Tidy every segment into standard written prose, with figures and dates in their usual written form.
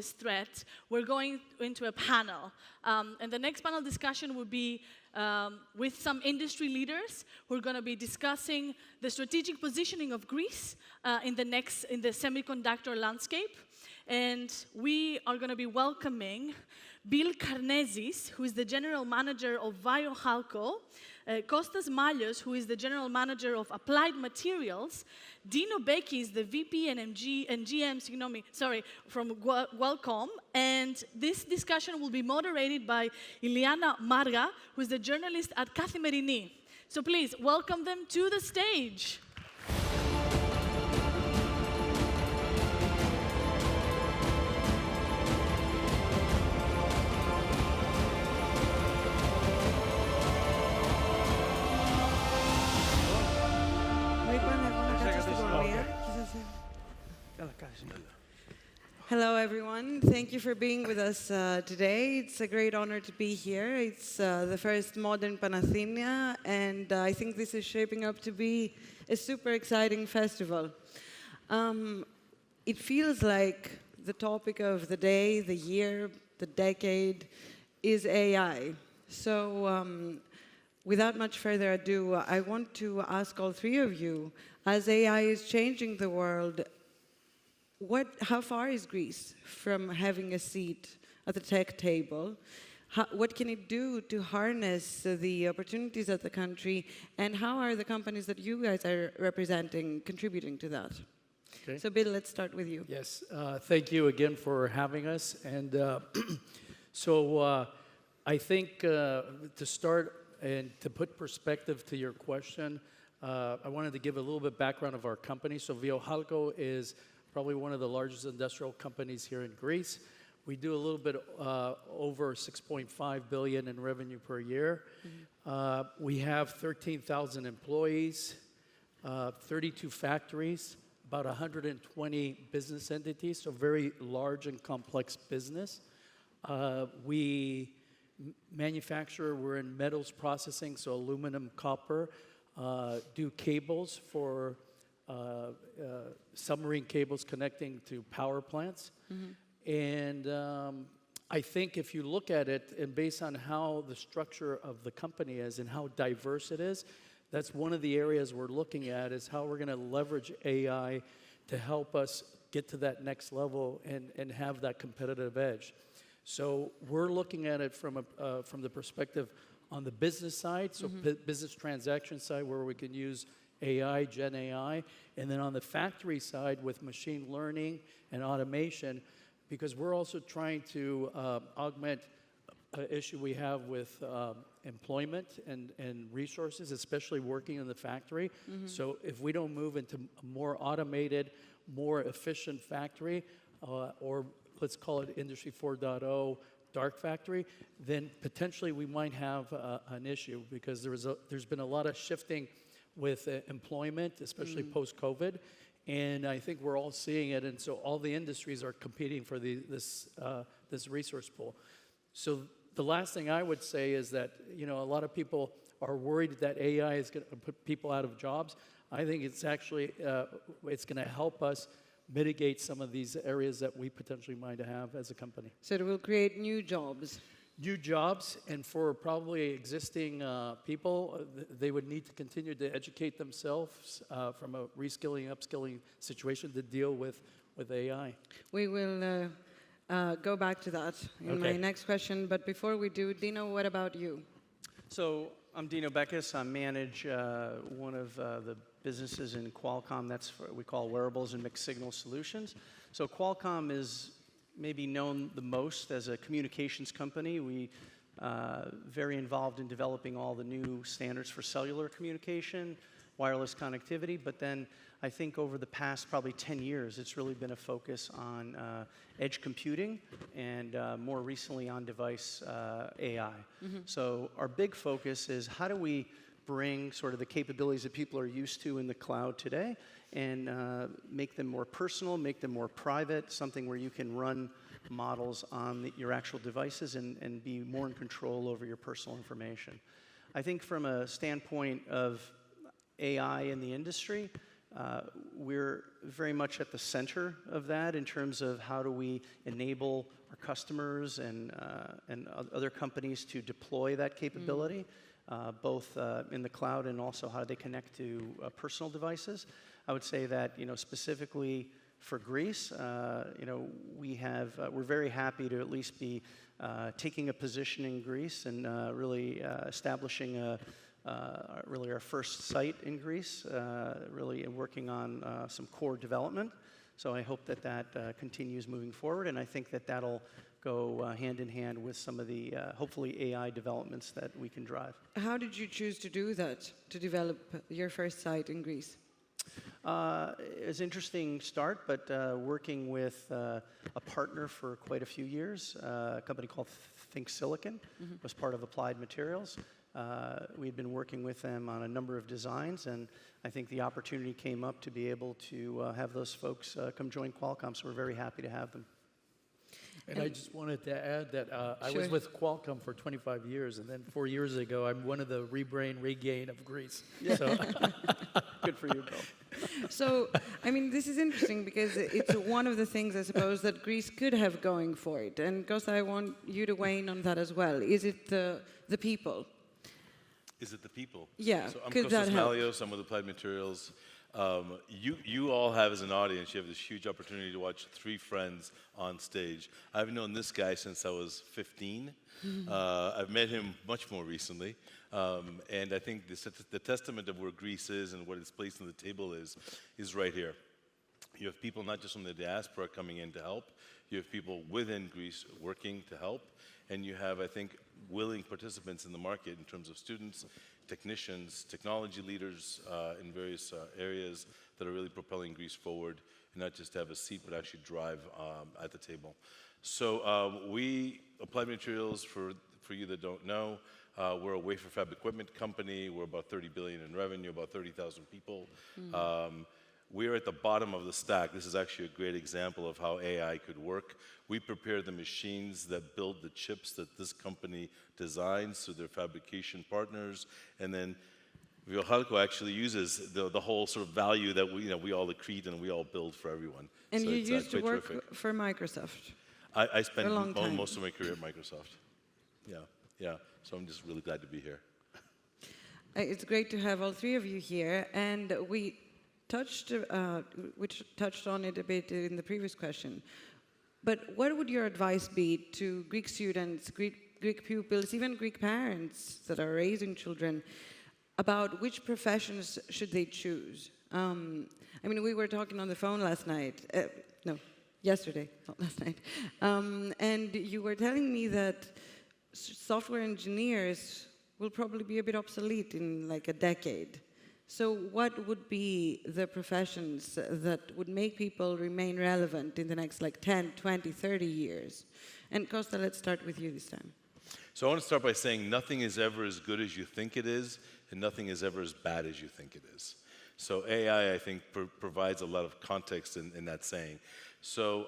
this threat, we're going into a panel. And the next panel discussion will be with some industry leaders who are going to be discussing the strategic positioning of Greece in the semiconductor landscape. And we are going to be welcoming Bill Karnazes, who is the general manager of Viohalco, Kostas Mallios, who is the general manager of Applied Materials, Dino Bekis, the VP and GM, from Qualcomm, and this discussion will be moderated by Iliana Marga, who is the journalist at Kathimerini. So please, welcome them to the stage. Hello, everyone. Thank you for being with us today. It's a great honor to be here. It's the first modern Panathēnea, and I think this is shaping up to be a super exciting festival. It feels like the topic of the day, the year, the decade is AI. So without much further ado, I want to ask all three of you, as AI is changing the world, how far is Greece from having a seat at the tech table? What can it do to harness the opportunities of the country? And how are the companies that you guys are representing contributing to that? Okay. So Bill, let's start with you. Yes, thank you again for having us. And I think to start and to put perspective to your question, I wanted to give a little bit background of our company. So Viohalco is probably one of the largest industrial companies here in Greece. We do a little bit over 6.5 billion in revenue per year. Mm-hmm. We have 13,000 employees, 32 factories, about 120 business entities, so very large and complex business. We manufacture, we're in metals processing, so aluminum, copper, do cables for submarine cables connecting to power plants. Mm-hmm. And I think if you look at it, and based on how the structure of the company is and how diverse it is, that's one of the areas we're looking at, is how we're going to leverage AI to help us get to that next level and have that competitive edge. So we're looking at it from the perspective on the business side, so mm-hmm. Business transaction side, where we can use AI, Gen AI, and then on the factory side with machine learning and automation, because we're also trying to augment an issue we have with employment and resources, especially working in the factory. Mm-hmm. So if we don't move into a more automated, more efficient factory, or let's call it Industry 4.0, dark factory, then potentially we might have an issue, because there's been a lot of shifting with employment, especially post-COVID, and I think we're all seeing it, and so all the industries are competing for this resource pool. So the last thing I would say is that, a lot of people are worried that AI is going to put people out of jobs. I think it's actually, it's going to help us mitigate some of these areas that we potentially might have as a company. So it will create new jobs. New jobs, and for probably existing people, they would need to continue to educate themselves from a reskilling, upskilling situation to deal with AI. We will go back to that in my next question, but before we do, Dino, what about you? So I'm Dino Bekis. I manage one of the businesses in Qualcomm. That's what we call wearables and mixed signal solutions. So Qualcomm is maybe known the most as a communications company. We very involved in developing all the new standards for cellular communication, wireless connectivity, but then I think over the past probably 10 years, it's really been a focus on edge computing and more recently on device AI. Mm-hmm. So our big focus is how do we bring sort of the capabilities that people are used to in the cloud today and make them more personal, make them more private, something where you can run models on your actual devices and be more in control over your personal information. I think from a standpoint of AI in the industry, we're very much at the center of that in terms of how do we enable our customers and other companies to deploy that capability, both in the cloud and also how they connect to personal devices. I would say that, specifically for Greece, we're very happy to at least be taking a position in Greece and really establishing really our first site in Greece, really working on some core development. So I hope that continues moving forward, and I think that'll go hand in hand with some of the, hopefully, AI developments that we can drive. How did you choose to do that, to develop your first site in Greece? It was an interesting start, but working with a partner for quite a few years, a company called Think Silicon, was part of Applied Materials. We'd been working with them on a number of designs, and I think the opportunity came up to be able to have those folks come join Qualcomm, so we're very happy to have them. And I just wanted to add that I Sure. was with Qualcomm for 25 years, and then 4 years ago, I'm one of the rebrain, regain of Greece. Yeah. So Good for you, Bill. So, I mean, this is interesting because it's one of the things, I suppose, that Greece could have going for it. And Costa, I want you to weigh in on that as well. Is it the people? Is it the people? Yeah, So I'm could that Kostas help? Malios, I'm with Applied Materials. You all have, as an audience, you have this huge opportunity to watch three friends on stage. I've known this guy since I was 15. I've met him much more recently. And I think the testament of where Greece is and what its place on the table is right here. You have people not just from the diaspora coming in to help. You have people within Greece working to help. And you have, I think, willing participants in the market in terms of students, technicians, technology leaders in various areas that are really propelling Greece forward, and not just have a seat, but actually drive at the table. So we, Applied Materials, for you that don't know, we're a wafer fab equipment company. We're about $30 billion in revenue, about 30,000 people. We're at the bottom of the stack. This is actually a great example of how AI could work. We prepare the machines that build the chips that this company designs, so their fabrication partners, and then Viohalco actually uses the whole sort of value that we all accrete and we all build for everyone. And so you it's, used to quite work terrific. for Microsoft. I spent a long time. most of my career at Microsoft. Yeah. So I'm just really glad to be here. It's great to have all three of you here, and we touched on it a bit in the previous question. But what would your advice be to Greek students, Greek pupils, even Greek parents that are raising children, about which professions should they choose? I mean, we were talking on the phone last night. Yesterday, not last night. And you were telling me that software engineers will probably be a bit obsolete in like a decade. So what would be the professions that would make people remain relevant in the next 10, 20, 30 years? And Costa, let's start with you this time. So I want to start by saying nothing is ever as good as you think it is, and nothing is ever as bad as you think it is. So AI, I think, provides a lot of context in that saying. So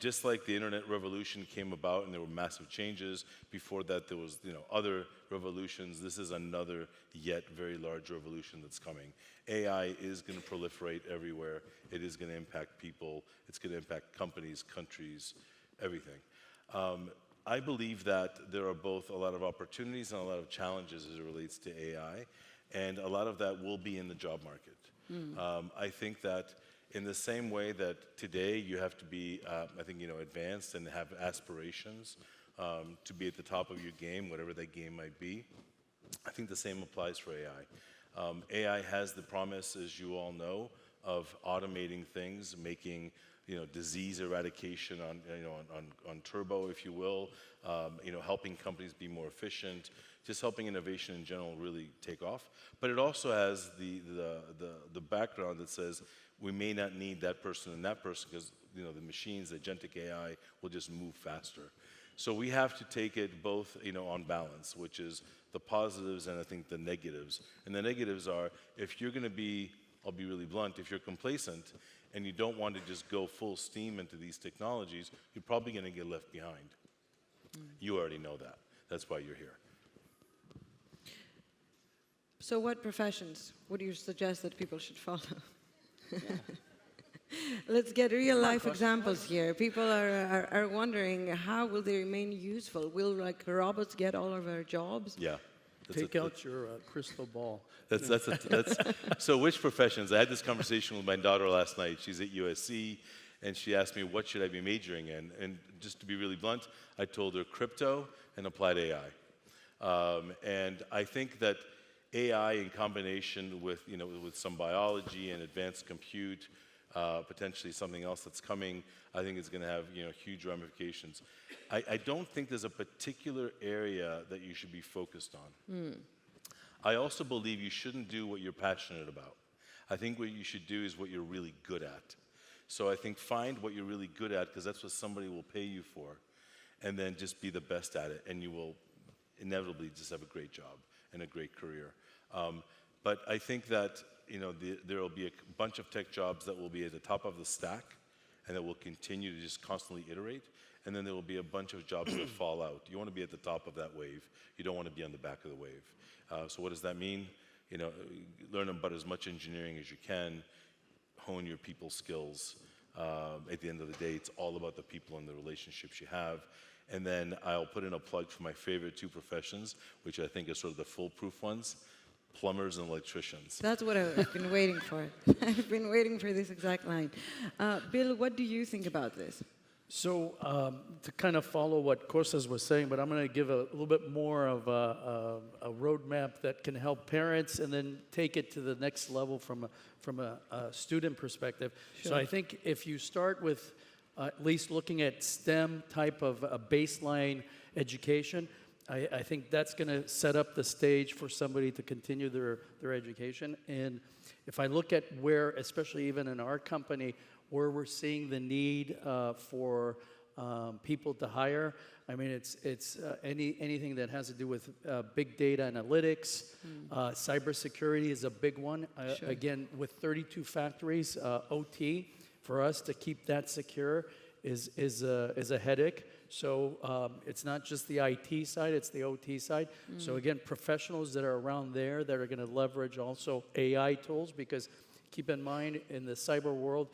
just like the internet revolution came about and there were massive changes, before that there was other revolutions, this is another yet very large revolution that's coming. AI is going to proliferate everywhere. It is going to impact people. It's going to impact companies, countries, everything. I believe that there are both a lot of opportunities and a lot of challenges as it relates to AI, and a lot of that will be in the job market. I think that in the same way that today you have to be, I think, advanced and have aspirations to be at the top of your game, whatever that game might be, I think the same applies for AI. AI has the promise, as you all know, of automating things, making disease eradication on turbo, if you will, helping companies be more efficient, just helping innovation in general really take off. But it also has the background that says we may not need that person and that person because the machines, the agentic AI, will just move faster. So we have to take it both on balance, which is the positives and I think the negatives. And the negatives are, if you're going to be, I'll be really blunt, if you're complacent and you don't want to just go full steam into these technologies, you're probably going to get left behind. You already know that. That's why you're here. So what professions would you suggest that people should follow? Let's get real life examples here. People are wondering, how will they remain useful? Will like robots get all of our jobs? Yeah. Take out your crystal ball. So which professions? I had this conversation with my daughter last night. She's at USC, and she asked me, what should I be majoring in? And just to be really blunt, I told her crypto and applied AI. And I think that AI in combination with, with some biology and advanced compute, potentially something else that's coming, I think is going to have, huge ramifications. I don't think there's a particular area that you should be focused on. I also believe you shouldn't do what you're passionate about. I think what you should do is what you're really good at. So I think find what you're really good at, because that's what somebody will pay you for, and then just be the best at it, and you will inevitably just have a great job and a great career. But I think that there will be a bunch of tech jobs that will be at the top of the stack and that will continue to just constantly iterate, and then there will be a bunch of jobs that fall out. You want to be at the top of that wave. You don't want to be on the back of the wave. So what does that mean? Learn about as much engineering as you can, hone your people skills. At the end of the day, it's all about the people and the relationships you have. And then I'll put in a plug for my favorite two professions, which I think are sort of the foolproof ones: plumbers and electricians. That's what I've been waiting for. I've been waiting for this exact line. Bill, what do you think about this? So to kind of follow what Kostas was saying, but I'm going to give a little bit more of a roadmap that can help parents and then take it to the next level from a student perspective. Sure. So I think if you start with at least looking at STEM type of a baseline education, I think that's going to set up the stage for somebody to continue their education. And if I look at where, especially even in our company, where we're seeing the need for people to hire, I mean, it's anything that has to do with big data analytics. Cybersecurity is a big one. Sure. Again, with 32 factories, OT, for us to keep that secure is a headache. So it's not just the IT side, it's the OT side. So again, professionals that are around there that are going to leverage also AI tools, because keep in mind, in the cyber world,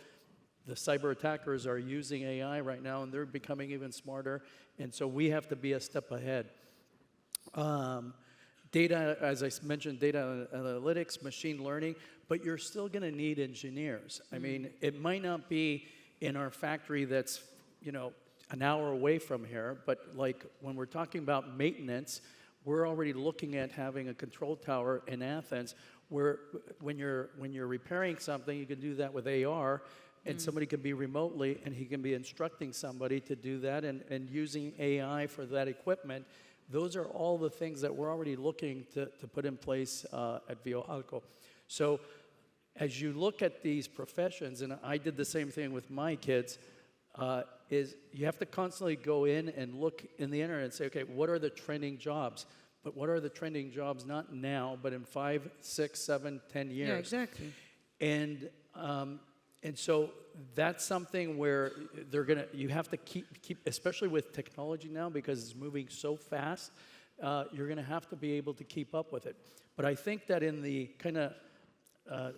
the cyber attackers are using AI right now, and they're becoming even smarter. And so we have to be a step ahead. Data, as I mentioned, data analytics, machine learning, but you're still going to need engineers. I mean, it might not be in our factory that's, an hour away from here, but like when we're talking about maintenance, we're already looking at having a control tower in Athens where when you're repairing something, you can do that with AR, and somebody can be remotely, and he can be instructing somebody to do that, and using AI for that equipment. Those are all the things that we're already looking to put in place at Viohalco. So as you look at these professions, and I did the same thing with my kids, is you have to constantly go in and look in the internet and say, okay, what are the trending jobs? But what are the trending jobs, not now, but in 5, 6, 7, 10 years? Yeah, exactly. And so that's something where you have to keep, especially with technology now, because it's moving so fast, you're going to have to be able to keep up with it. But I think that in the kind of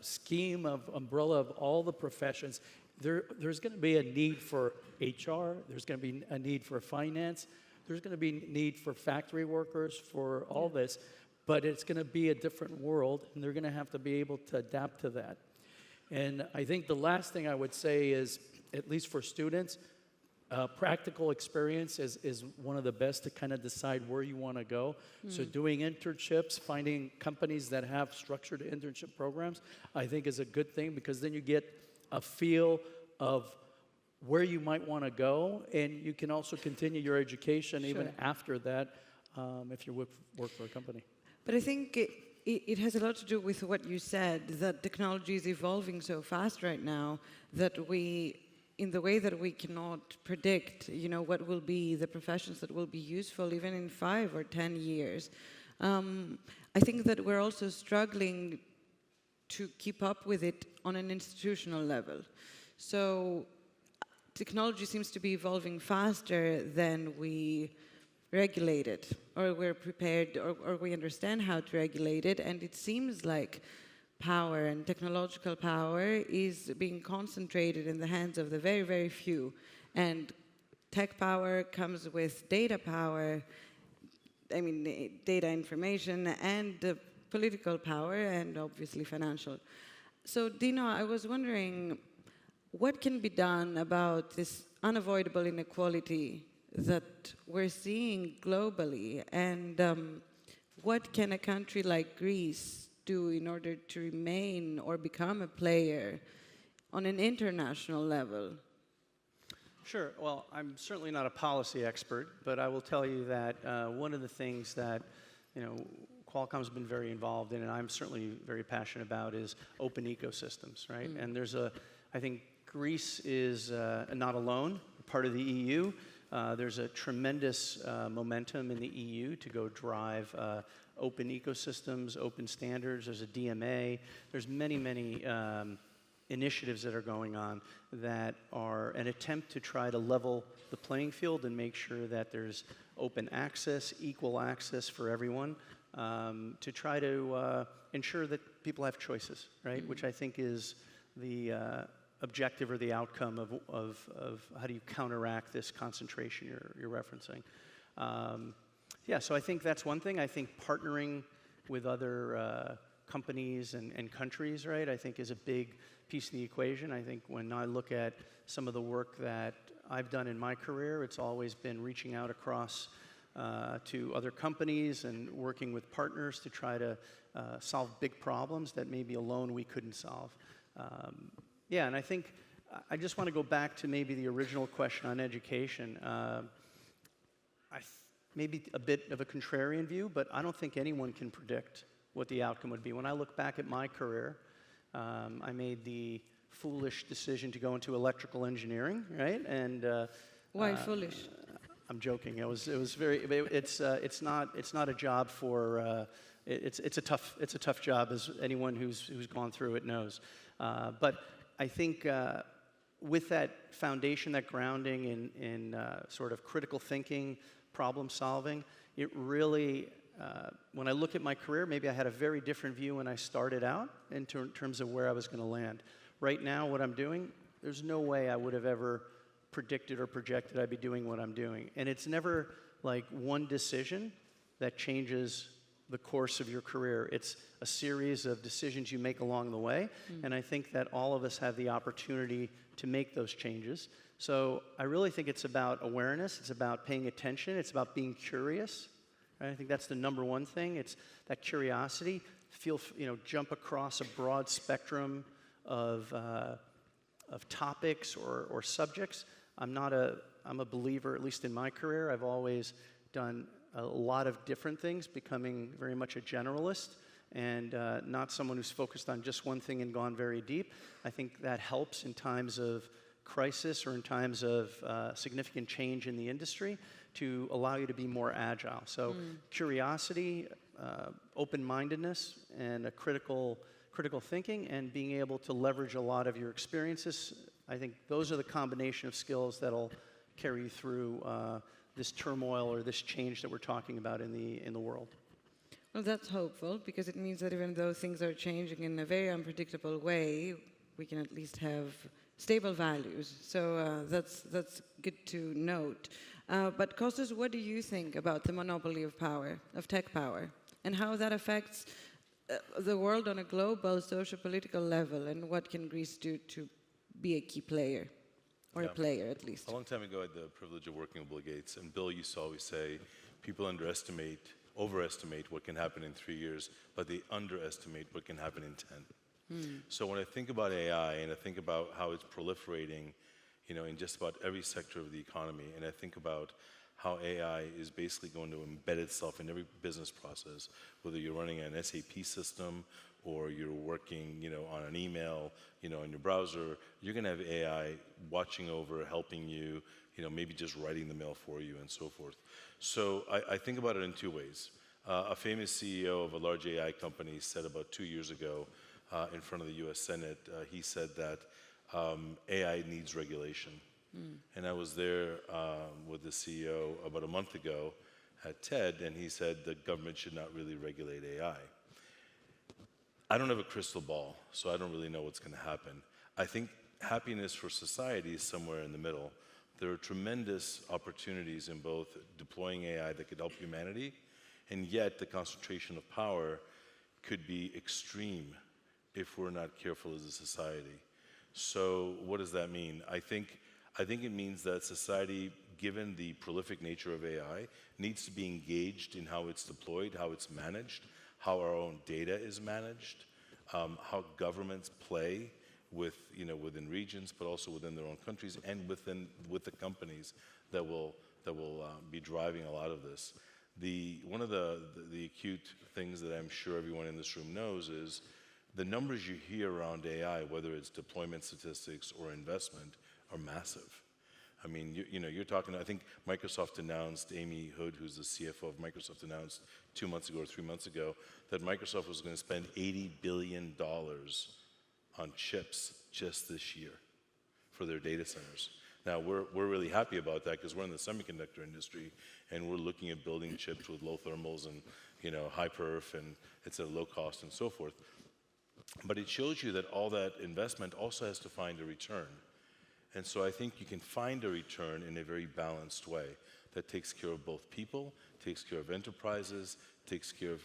scheme of umbrella of all the professions, there's going to be a need for HR, there's going to be a need for finance, there's going to be a need for factory workers, for all this, but it's going to be a different world, and they're going to have to be able to adapt to that. And I think the last thing I would say is, at least for students, practical experience is one of the best to kind of decide where you want to go. So doing internships, finding companies that have structured internship programs, I think is a good thing, because then you get a feel of where you might want to go, and you can also continue your education even after that if you work for a company. But I think it has a lot to do with what you said, that technology is evolving so fast right now that in the way that we cannot predict, what will be the professions that will be useful even in 5 or 10 years. I think that we're also struggling to keep up with it on an institutional level. So technology seems to be evolving faster than we regulate it, or we're prepared, or we understand how to regulate it, and it seems like power and technological power is being concentrated in the hands of the very, very few. And tech power comes with data power, I mean, data information, and political power, and obviously financial. So, Dino, I was wondering, what can be done about this unavoidable inequality that we're seeing globally? And what can a country like Greece do in order to remain or become a player on an international level? Sure. Well, I'm certainly not a policy expert, but I will tell you that one of the things that, Qualcomm's been very involved in, and I'm certainly very passionate about, is open ecosystems, right? And I think Greece is not alone, part of the EU. There's a tremendous momentum in the EU to go drive open ecosystems, open standards. There's a DMA. There's many, many initiatives that are going on that are an attempt to try to level the playing field and make sure that there's open access, equal access for everyone, to try to ensure that people have choices, right? Which I think is the objective or the outcome of how do you counteract this concentration you're referencing. Yeah, so I think that's one thing. I think partnering with other companies and countries, right, I think is a big piece of the equation. I think when I look at some of the work that I've done in my career, it's always been reaching out across to other companies and working with partners to try to solve big problems that maybe alone we couldn't solve. Yeah, and I think I just want to go back to maybe the original question on education. Maybe a bit of a contrarian view, but I don't think anyone can predict what the outcome would be. When I look back at my career, I made the foolish decision to go into electrical engineering, right? And why foolish? I'm joking. It was very. It's not a job for. It's a tough job, as anyone who's gone through it knows. But I think with that foundation, that grounding in sort of critical thinking, problem solving, it really, when I look at my career, maybe I had a very different view when I started out in terms of where I was going to land. Right now, what I'm doing, there's no way I would have ever predicted or projected I'd be doing what I'm doing. And it's never like one decision that changes the course of your career. It's a series of decisions you make along the way. And I think that all of us have the opportunity to make those changes. So I really think it's about awareness. It's about paying attention. It's about being curious. Right? I think that's the number one thing. It's that curiosity. Jump across a broad spectrum of topics or subjects. I'm a believer, at least in my career. I've always done a lot of different things, becoming very much a generalist and not someone who's focused on just one thing and gone very deep. I think that helps in times of crisis or in times of significant change in the industry to allow you to be more agile. So curiosity, open-mindedness, and a critical thinking, and being able to leverage a lot of your experiences. I think those are the combination of skills that'll carry you through this turmoil or this change that we're talking about in the world. Well, that's hopeful, because it means that even though things are changing in a very unpredictable way, we can at least have stable values. So that's good to note. But Kostas, what do you think about the monopoly of power, of tech power, and how that affects the world on a global socio-political level, and what can Greece do to be a key player, or a player at least? A long time ago, I had the privilege of working with Bill Gates, and Bill used to always say, people overestimate what can happen in 3 years, but they underestimate what can happen in 10. So when I think about AI, and I think about how it's proliferating, in just about every sector of the economy, and I think about how AI is basically going to embed itself in every business process, whether you're running an SAP system or you're working, on an email, in your browser, you're going to have AI watching over, helping you, maybe just writing the mail for you and so forth. So I think about it in two ways. A famous CEO of a large AI company said about 2 years ago in front of the US Senate, he said that AI needs regulation. And I was there with the CEO about a month ago at TED, and he said the government should not really regulate AI. I don't have a crystal ball, so I don't really know what's going to happen. I think happiness for society is somewhere in the middle. There are tremendous opportunities in both deploying AI that could help humanity, and yet the concentration of power could be extreme if we're not careful as a society. So what does that mean? I think it means that society, given the prolific nature of AI, needs to be engaged in how it's deployed, how it's managed, how our own data is managed, how governments play within regions, but also within their own countries, and with the companies that will be driving a lot of this. One of the acute things that I'm sure everyone in this room knows is the numbers you hear around AI, whether it's deployment statistics or investment, are massive. I mean, you're talking, I think Microsoft announced, Amy Hood, who's the CFO of Microsoft, announced 2 months ago or 3 months ago that Microsoft was going to spend $80 billion on chips just this year for their data centers. Now, we're really happy about that because we're in the semiconductor industry and we're looking at building chips with low thermals and high perf, and it's at low cost and so forth. But it shows you that all that investment also has to find a return. And so I think you can find a return in a very balanced way that takes care of both people, takes care of enterprises, takes care of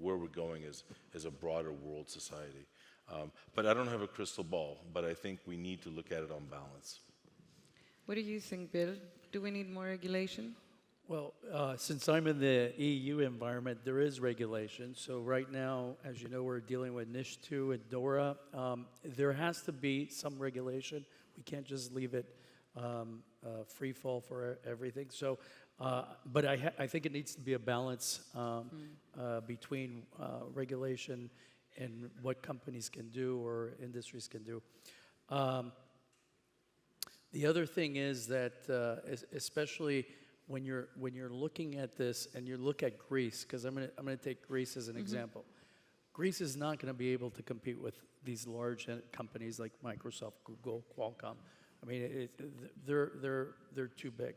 where we're going as a broader world society. But I don't have a crystal ball, but I think we need to look at it on balance. What do you think, Bill? Do we need more regulation? Well, since I'm in the EU environment, there is regulation. So right now, as you know, we're dealing with NIS2 and DORA. There has to be some regulation. We can't just leave it free fall for everything. So, but I think it needs to be a balance between regulation and what companies can do or industries can do. The other thing is that, especially when you're looking at this and you look at Greece, because I'm gonna take Greece as an example. Greece is not going to be able to compete with these large companies like Microsoft, Google, Qualcomm. I mean, they're too big.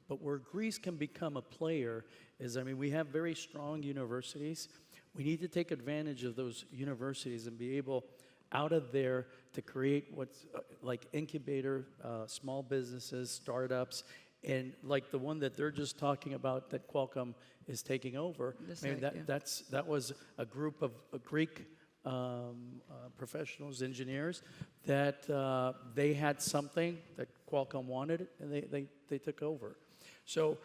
But where Greece can become a player is, I mean, we have very strong universities. We need to take advantage of those universities and be able, out of there, to create what's like incubator, small businesses, startups, and like the one that they're just talking about that Qualcomm is taking over. I mean, that was a group of Greek professionals, engineers, that they had something that Qualcomm wanted, and they took over. So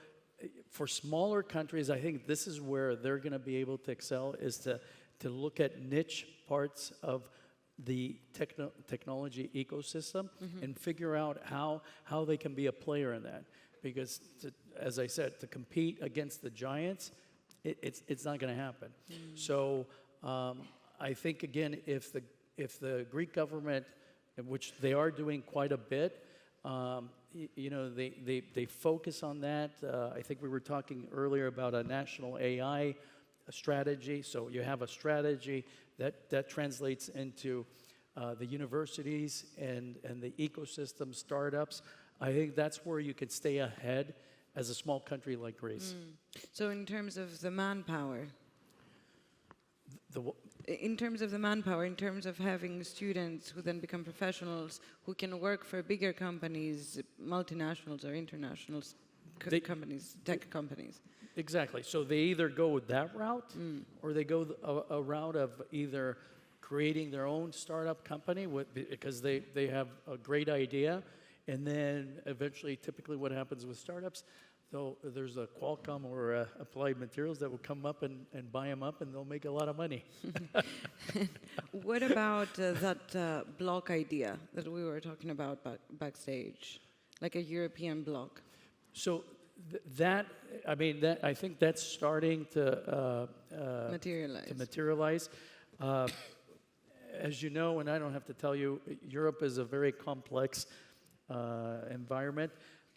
for smaller countries, I think this is where they're going to be able to excel, is to look at niche parts of the technology ecosystem and figure out how they can be a player in that. Because, as I said, to compete against the giants, it's not going to happen. So I think, again, if the Greek government, which they are doing quite a bit, they focus on that. I think we were talking earlier about a national AI strategy. So you have a strategy that translates into the universities and the ecosystem startups. I think that's where you could stay ahead as a small country like Greece. So in terms of the manpower, in terms of having students who then become professionals who can work for bigger companies, multinationals or internationals, companies, tech companies. Exactly. So they either go with that route or they go a route of either creating their own startup company because they have a great idea. And then eventually, typically what happens with startups, there's a Qualcomm or Applied Materials that will come up and buy them up, and they'll make a lot of money. What about that block idea that we were talking about backstage, like a European block? So I think that's starting to materialize. As you know, and I don't have to tell you, Europe is a very complex environment,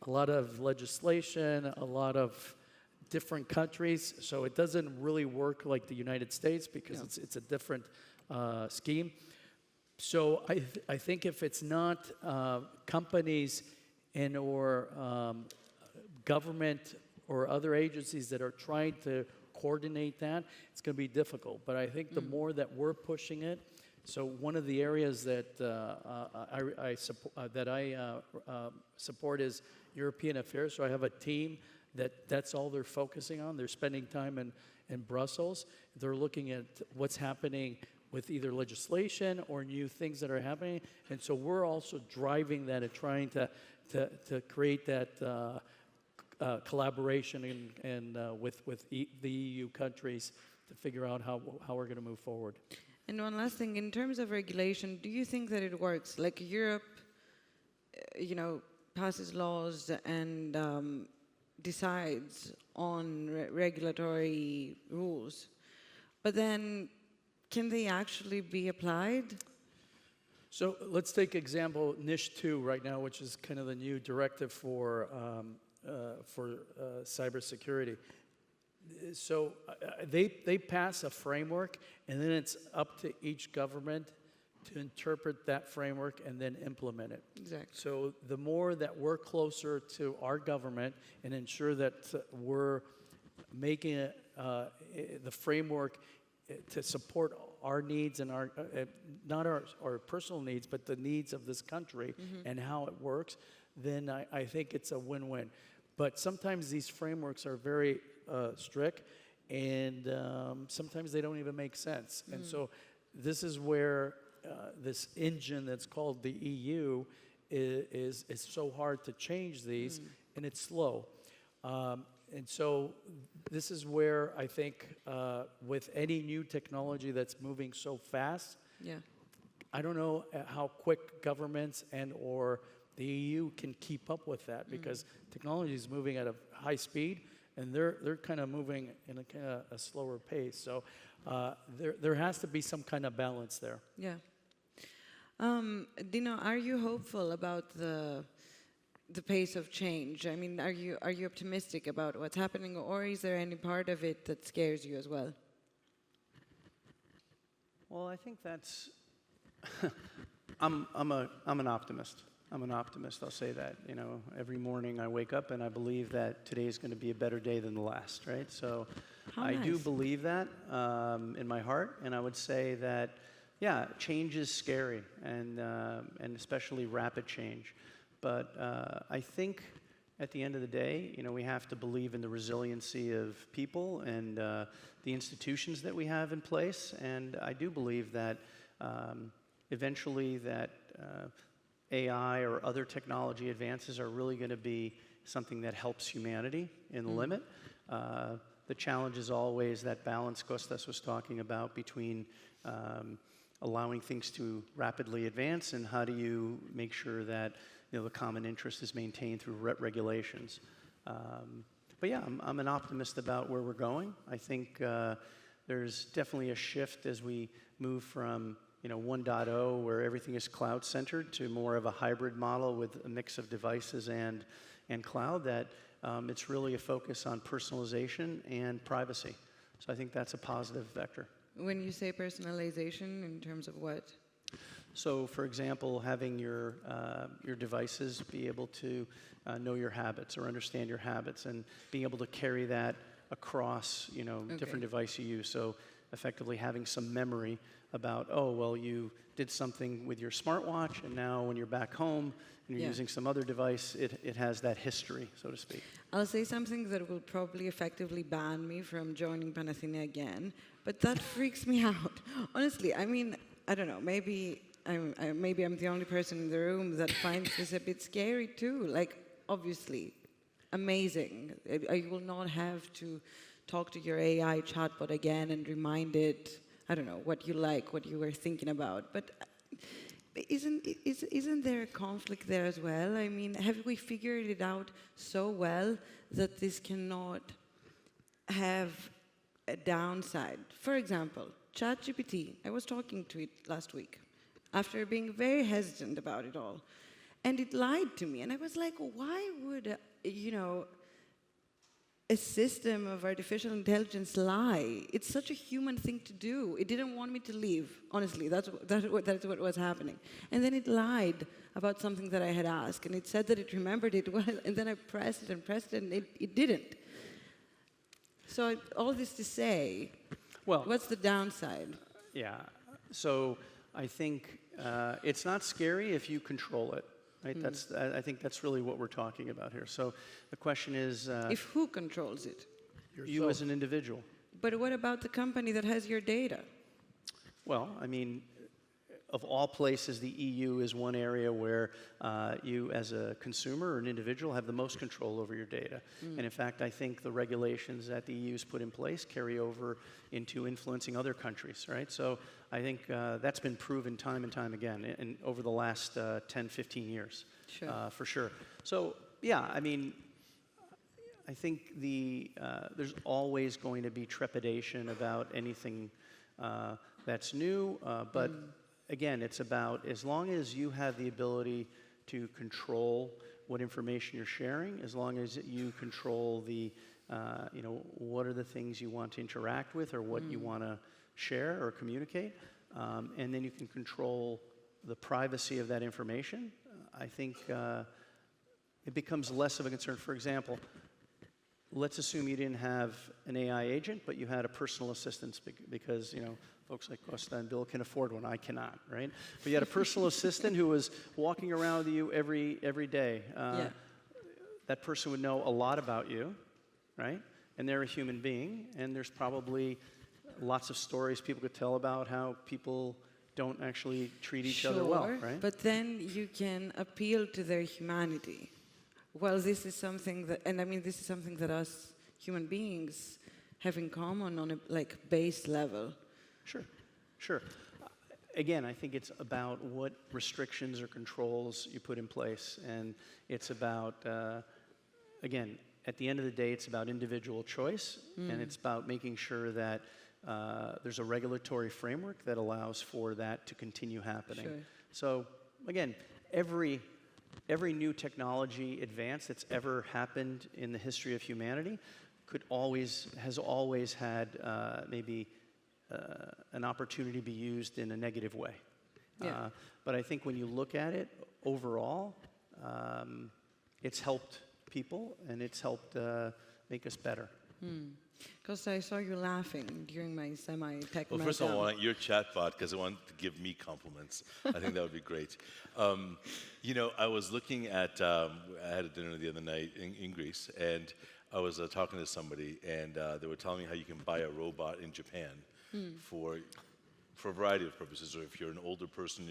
a lot of legislation, a lot of different countries, so it doesn't really work like the United States because it's a different scheme. So I think if it's not companies or government or other agencies that are trying to coordinate that, it's going to be difficult. But I think the more that we're pushing it, so one of the areas that I support is European affairs. So I have a team that's all they're focusing on. They're spending time in Brussels. They're looking at what's happening with either legislation or new things that are happening. And so we're also driving that and trying to create that collaboration and with the EU countries to figure out how we're going to move forward. And one last thing, in terms of regulation, do you think that it works? Like Europe, passes laws and decides on regulatory rules, but then can they actually be applied? So let's take example NISH 2 right now, which is kind of the new directive for cybersecurity. So they pass a framework, and then it's up to each government to interpret that framework and then implement it. Exactly. So the more that we're closer to our government and ensure that we're making the framework to support our needs and our not our personal needs, but the needs of this country and how it works, then I think it's a win-win. But sometimes these frameworks are very strict, and sometimes they don't even make sense. And so this is where this engine that's called the EU is so hard to change these, and it's slow. And so this is where I think with any new technology that's moving so fast, I don't know how quick governments and or the EU can keep up with that, because technology is moving at a high speed, and they're kind of moving in a kind of a slower pace. So there has to be some kind of balance there. Yeah. Dino, are you hopeful about the pace of change? I mean, are you optimistic about what's happening, or is there any part of it that scares you as well? Well, I think that's. I'm an optimist. I'm an optimist. I'll say that. Every morning I wake up and I believe that today is going to be a better day than the last. Right. So I do believe that in my heart, and I would say that. Yeah, change is scary, and especially rapid change. But I think at the end of the day, we have to believe in the resiliency of people and the institutions that we have in place. And I do believe that eventually that AI or other technology advances are really going to be something that helps humanity in the limit. The challenge is always that balance Kostas was talking about between allowing things to rapidly advance, and how do you make sure that the common interest is maintained through regulations. But yeah, I'm an optimist about where we're going. I think there's definitely a shift as we move from 1.0, where everything is cloud-centered, to more of a hybrid model with a mix of devices and cloud, that it's really a focus on personalization and privacy. So I think that's a positive vector. When you say personalization, in terms of what? So, for example, having your devices be able to know your habits or understand your habits, and being able to carry that across, different device you use. So, effectively having some memory about, oh, well, you did something with your smartwatch, and now when you're back home and you're using some other device, it has that history, so to speak. I'll say something that will probably effectively ban me from joining Panathēnea again, but that freaks me out. Honestly, I mean, I don't know, maybe I'm the only person in the room that finds this a bit scary too. Like, obviously, amazing. You will not have to talk to your AI chatbot again and remind it, I don't know, what you like, what you were thinking about. But isn't there a conflict there as well? I mean, have we figured it out so well that this cannot have a downside? For example, ChatGPT, I was talking to it last week after being very hesitant about it all. And it lied to me. And I was like, why would, a system of artificial intelligence lie? It's such a human thing to do. It didn't want me to leave. Honestly, that's what was happening. And then it lied about something that I had asked. And it said that it remembered it well. And then I pressed it, and it didn't. So all this to say, Well, what's the downside? yeah. So I think it's not scary if you control it, right? I think that's really what we're talking about here. So the question is, If who controls it? you as an individual. But what about the company that has your data? Well, I mean, of all places, the EU is one area where you, as a consumer or an individual, have the most control over your data. And in fact, I think the regulations that the EU's put in place carry over into influencing other countries, right? So I think that's been proven time and time again in over the last 10, 15 years, Sure. for sure. So yeah, I mean, I think there's always going to be trepidation about anything that's new, but again, it's about as long as you have the ability to control what information you're sharing, as long as you control the, what are the things you want to interact with or what you want to share or communicate, and then you can control the privacy of that information, I think it becomes less of a concern. For example, let's assume you didn't have an AI agent, but you had a personal assistant because, folks like Costa and Bill can afford one. I cannot, right? But you had a personal assistant who was walking around with you every day. That person would know a lot about you, right? And they're a human being, and there's probably lots of stories people could tell about how people don't actually treat each other well, right? But then you can appeal to their humanity. Well, this is something that, and I mean, this is something that us human beings have in common on a base level. Sure. Again, I think it's about what restrictions or controls you put in place, and it's about, again, at the end of the day, it's about individual choice, and it's about making sure that there's a regulatory framework that allows for that to continue happening. Sure. So, again, every new technology advance that's ever happened in the history of humanity has always had maybe an opportunity to be used in a negative way. Yeah. But I think when you look at it overall, it's helped people and it's helped make us better. Because I saw you laughing during my semi-tech Well, first of all, I want your chatbot because I want to give me compliments. I think that would be great. I was looking at, I had a dinner the other night in Greece, and I was talking to somebody, and they were telling me how you can buy a robot in Japan for a variety of purposes. Or if you're an older person,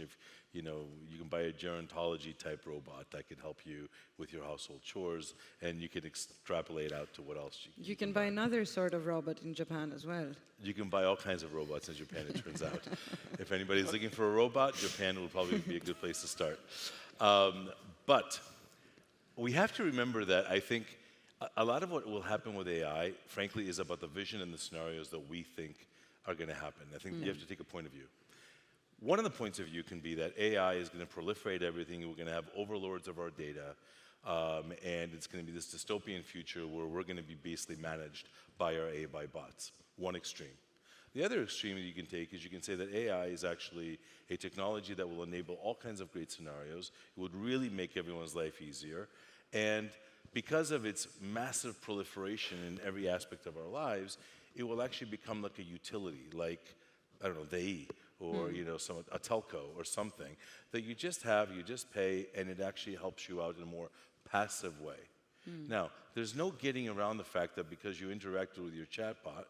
you can buy a gerontology type robot that can help you with your household chores, and you can extrapolate out to what else You can buy another sort of robot in Japan as well. You can buy all kinds of robots in Japan, it turns out. If anybody's looking for a robot, Japan will probably be a good place to start. But we have to remember that I think a lot of what will happen with AI, frankly, is about the vision and the scenarios that we think are going to happen. I think you have to take a point of view. One of the points of view can be that AI is going to proliferate everything. We're going to have overlords of our data. And it's going to be this dystopian future where we're going to be basically managed by our AI bots. One extreme. The other extreme that you can take is you can say that AI is actually a technology that will enable all kinds of great scenarios. It would really make everyone's life easier. And because of its massive proliferation in every aspect of our lives, it will actually become like a utility, like, I don't know, they or a telco or something that you just pay, and it actually helps you out in a more passive way. Now, there's no getting around the fact that because you interacted with your chatbot,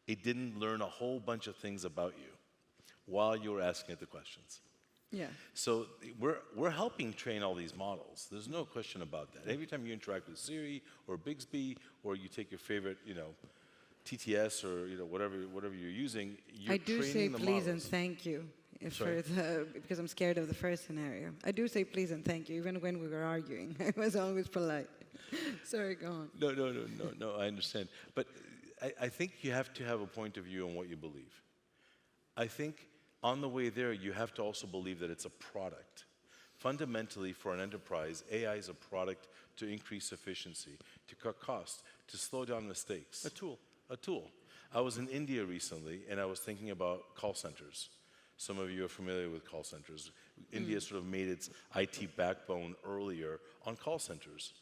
it didn't learn a whole bunch of things about you while you were asking it the questions. Yeah. So we're helping train all these models. There's no question about that. Every time you interact with Siri or Bixby, or you take your favorite, TTS or whatever you're using, you're I do training say the please models. and thank you Sorry? because I'm scared of the first scenario. I do say please and thank you, even when we were arguing. I was always polite. Sorry, go on. No, I understand. But I think you have to have a point of view on what you believe. I think on the way there, you have to also believe that it's a product. Fundamentally, for an enterprise, AI is a product to increase efficiency, to cut costs, to slow down mistakes. A tool. A tool. I was in India recently, and I was thinking about call centers. Some of you are familiar with call centers. India sort of made its IT backbone earlier on call centers.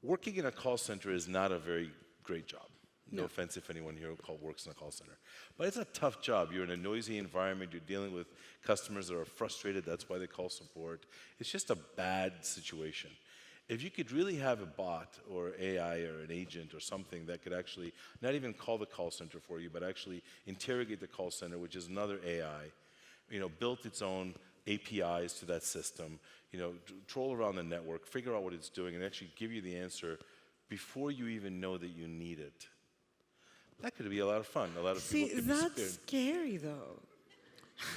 Working in a call center is not a very great job. No offense if anyone here works in a call center. But it's a tough job. You're in a noisy environment. You're dealing with customers that are frustrated. That's why they call support. It's just a bad situation. If you could really have a bot or AI or an agent or something that could actually not even call the call center for you, but actually interrogate the call center, which is another AI, built its own APIs to that system, troll around the network, figure out what it's doing, and actually give you the answer before you even know that you need it. That could be a lot of fun. A lot of people could be that's scared. scary, though.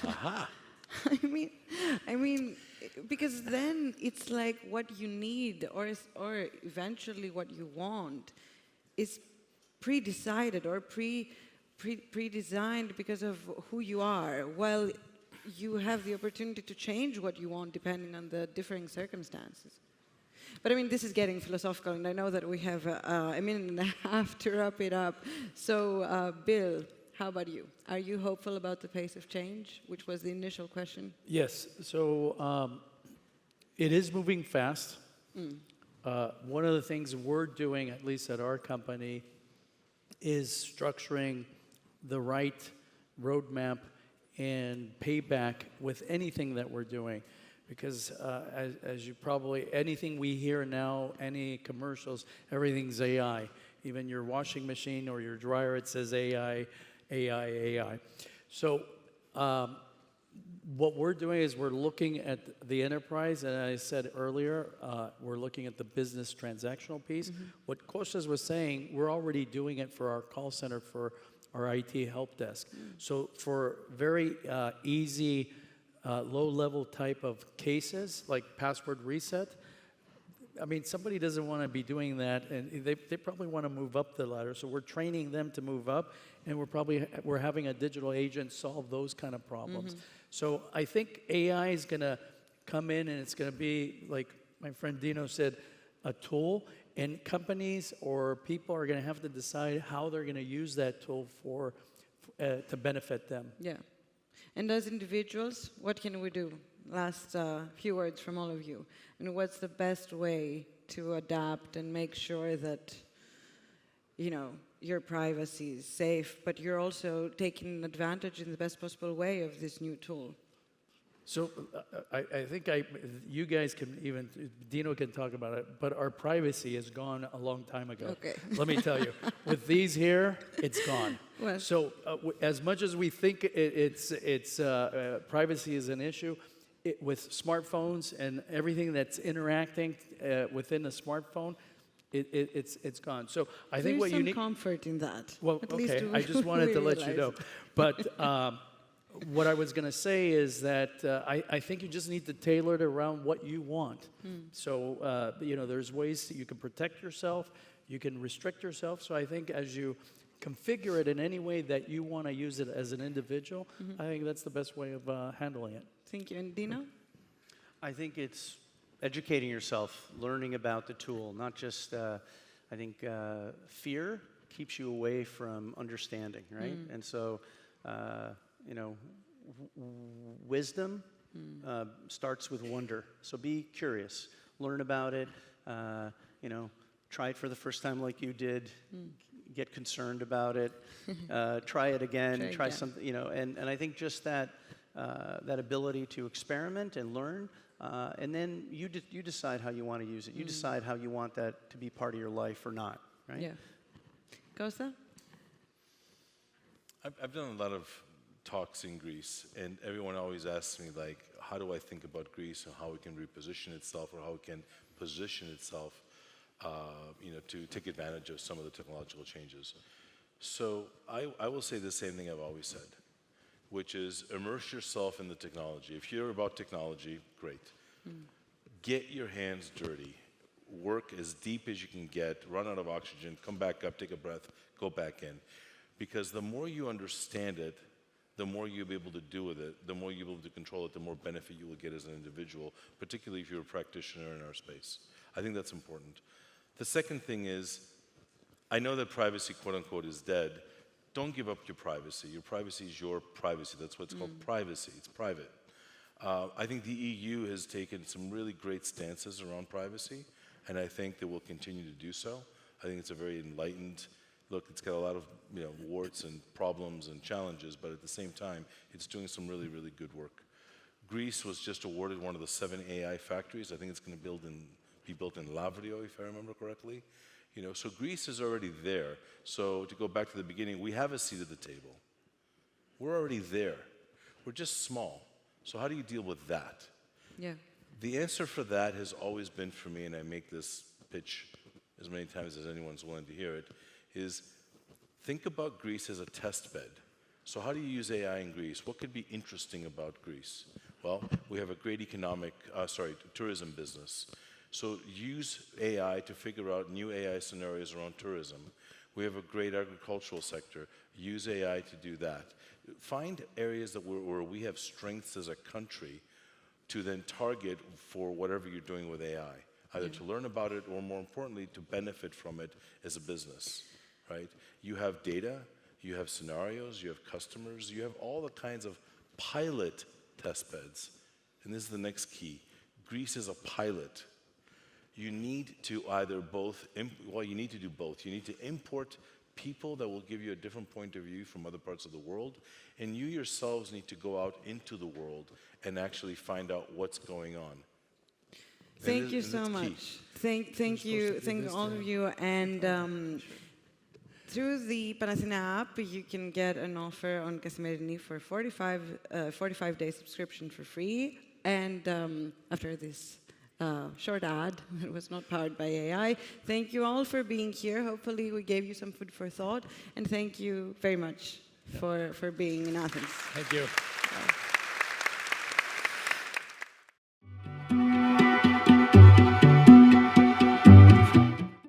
Aha! I mean, because then it's like what you need or eventually what you want is pre-decided or pre-designed because of who you are. Well, you have the opportunity to change what you want depending on the differing circumstances. But I mean, this is getting philosophical, and I know that we have a minute and a half to wrap it up. So, Bill, how about you? Are you hopeful about the pace of change, which was the initial question? Yes. So it is moving fast. One of the things we're doing, at least at our company, is structuring the right roadmap and payback with anything that we're doing. Because as you probably, anything we hear now, any commercials, everything's AI. Even your washing machine or your dryer, it says AI, AI, AI. So what we're doing is we're looking at the enterprise, and I said earlier, we're looking at the business transactional piece. What Kostas was saying, we're already doing it for our call center, for our IT help desk. So for very easy, low-level type of cases, like password reset, I mean, somebody doesn't want to be doing that, and they probably want to move up the ladder. So we're training them to move up, and we're having a digital agent solve those kind of problems. So I think AI is going to come in, and it's going to be, like my friend Dino said, a tool, and companies or people are going to have to decide how they're going to use that tool to benefit them. Yeah. And as individuals, what can we do? Last few words from all of you. And what's the best way to adapt and make sure that, your privacy is safe, but you're also taking advantage in the best possible way of this new tool? So I think you guys can even, Dino can talk about it, but our privacy is gone a long time ago. Okay. Let me tell you, with these here, it's gone. Well, So as much as we think privacy is an issue, with smartphones and everything that's interacting within a smartphone, it's gone. So I think what you need. There's some comfort in that. Well, At okay, least I just wanted to let you realize know. But what I was going to say is that I think you just need to tailor it around what you want. So, there's ways that you can protect yourself, you can restrict yourself. So I think as you configure it in any way that you want to use it as an individual, I think that's the best way of handling it. Thank you. And Dino? I think it's educating yourself, learning about the tool, not just, I think, fear keeps you away from understanding, right? And so, wisdom starts with wonder. So be curious, learn about it, try it for the first time like you did, get concerned about it, try it again, try something, and I think just that ability to experiment and learn, and then you decide how you want to use it. You decide how you want that to be part of your life or not, right? Yeah. Costa? I've done a lot of talks in Greece, and everyone always asks me, like, how do I think about Greece and how it can reposition itself or how it can position itself, to take advantage of some of the technological changes. So I will say the same thing I've always said, which is immerse yourself in the technology. If you're about technology, great. Get your hands dirty. Work as deep as you can get, run out of oxygen, come back up, take a breath, go back in. Because the more you understand it, the more you'll be able to do with it, the more you'll be able to control it, the more benefit you will get as an individual, particularly if you're a practitioner in our space. I think that's important. The second thing is, I know that privacy, quote unquote, is dead. Don't give up your privacy. Your privacy is your privacy. That's what's called privacy. It's private. I think the EU has taken some really great stances around privacy, and I think they will continue to do so. I think it's a very enlightened look, it's got a lot of warts and problems and challenges, but at the same time, it's doing some really, really good work. Greece was just awarded one of the 7 AI factories. I think it's going to be built in Lavrio, if I remember correctly. So Greece is already there. So to go back to the beginning, we have a seat at the table. We're already there. We're just small. So how do you deal with that? Yeah. The answer for that has always been for me, and I make this pitch as many times as anyone's willing to hear it, is think about Greece as a test bed. So how do you use AI in Greece? What could be interesting about Greece? Well, we have a great tourism business. So use AI to figure out new AI scenarios around tourism. We have a great agricultural sector. Use AI to do that. Find areas where we have strengths as a country to then target for whatever you're doing with AI, either to learn about it or, more importantly, to benefit from it as a business, right? You have data, you have scenarios, you have customers, you have all the kinds of pilot test beds. And this is the next key. Greece is a pilot. You need to either you need to do both. You need to import people that will give you a different point of view from other parts of the world, and you yourselves need to go out into the world and actually find out what's going on. Thank you so much. Thank you all of you. And through the Panathēnea app, you can get an offer on Kasmerini for 45-day subscription for free. And after this short ad, it was not powered by AI. Thank you all for being here. Hopefully we gave you some food for thought. And thank you very much for being in Athens. Thank you.